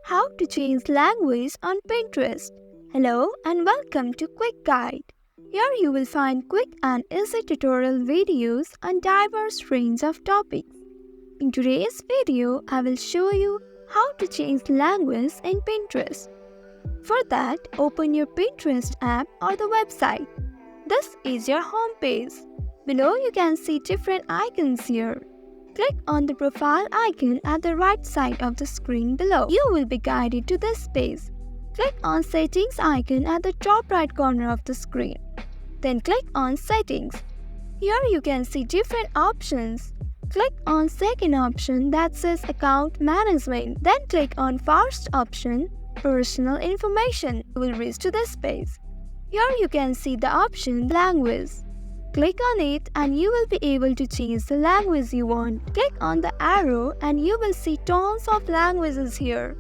How to change language on Pinterest. Hello and welcome to Quick Guide. Here you will find quick and easy tutorial videos on diverse range of topics. In today's video, I will show you how to change language in Pinterest. For that, open your Pinterest app or the website. This is your home page. Below you can see different icons here. Click on the profile icon at the right side of the screen below. You will be guided to this page. Click on Settings icon at the top right corner of the screen. Then click on Settings. Here you can see different options. Click on second option that says Account Management. Then click on first option, Personal Information. You will reach to this page. Here you can see the option Language. Click on it and you will be able to change the language you want. Click on the arrow and you will see tons of languages here.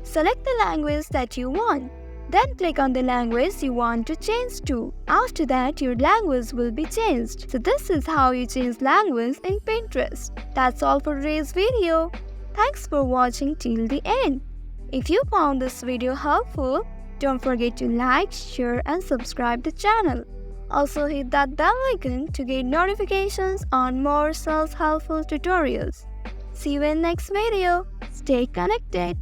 Select the language that you want. Then click on the language you want to change to. After that, your language will be changed. So this is how you change language in Pinterest. That's all for today's video. Thanks for watching till the end. If you found this video helpful, don't forget to like, share and subscribe the channel. Also hit that bell icon to get notifications on more self-helpful tutorials. See you in next video. Stay connected.